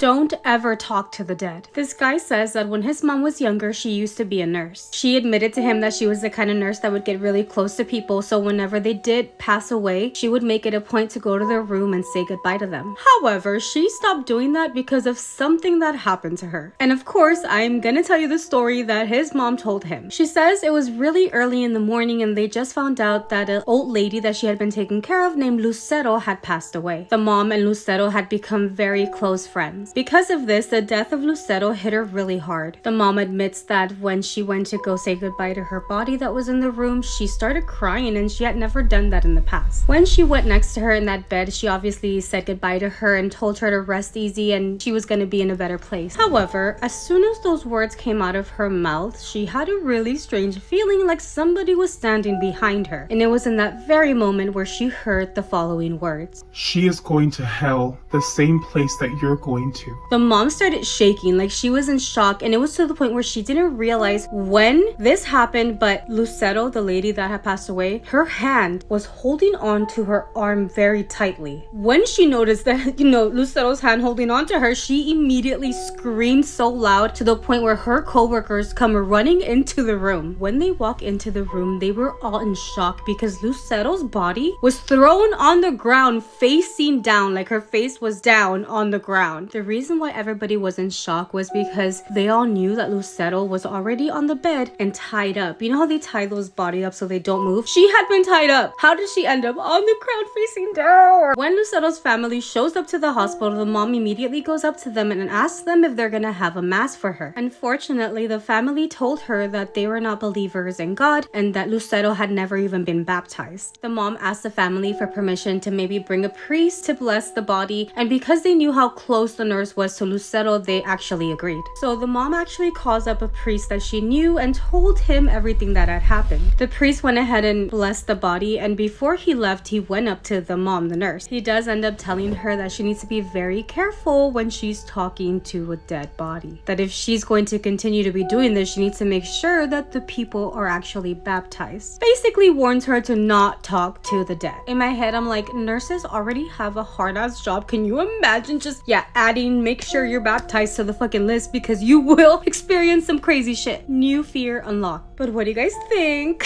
Don't ever talk to the dead. This guy says that when his mom was younger, she used to be a nurse. She admitted to him that she was the kind of nurse that would get really close to people, so whenever they did pass away, she would make it a point to go to their room and say goodbye to them. However, she stopped doing that because of something that happened to her. And of course, I'm gonna tell you the story that his mom told him. She says it was really early in the morning and they just found out that an old lady that she had been taking care of named Lucero had passed away. The mom and Lucero had become very close friends. Because of this, the death of Lucero hit her really hard. The mom admits that when she went to go say goodbye to her body that was in the room, she started crying and she had never done that in the past. When she went next to her in that bed, she obviously said goodbye to her and told her to rest easy and she was going to be in a better place. However, as soon as those words came out of her mouth, she had a really strange feeling like somebody was standing behind her. And it was in that very moment where she heard the following words. She is going to hell, the same place that you're going to. The mom started shaking like she was in shock, and it was to the point where she didn't realize when this happened, but Lucero, the lady that had passed away, her hand was holding on to her arm very tightly. When she noticed that, Lucero's hand holding on to her, she immediately screamed so loud to the point where her co-workers come running into the room. When they walk into the room, they were all in shock because Lucero's body was thrown on the ground facing down, like her face was down on the ground. The reason why everybody was in shock was because they all knew that Lucero was already on the bed and tied up. You know how they tie those body up so they don't move? She had been tied up. How did she end up on the ground facing down? When Lucero's family shows up to the hospital, the mom immediately goes up to them and asks them if they're gonna have a mass for her. Unfortunately, the family told her that they were not believers in God and that Lucero had never even been baptized. The mom asked the family for permission to maybe bring a priest to bless the body, and because they knew how close the nurse was to Lucero, they actually agreed. So the mom actually calls up a priest that she knew and told him everything that had happened. The priest went ahead and blessed the body, and before he left, he went up to the mom, the nurse. He does end up telling her that she needs to be very careful when she's talking to a dead body. That if she's going to continue to be doing this, she needs to make sure that the people are actually baptized. Basically warns her to not talk to the dead. In my head, I'm like, nurses already have a hard-ass job. Can you imagine just, adding make sure you're baptized to the fucking list because you will experience some crazy shit. New fear unlocked. But what do you guys think?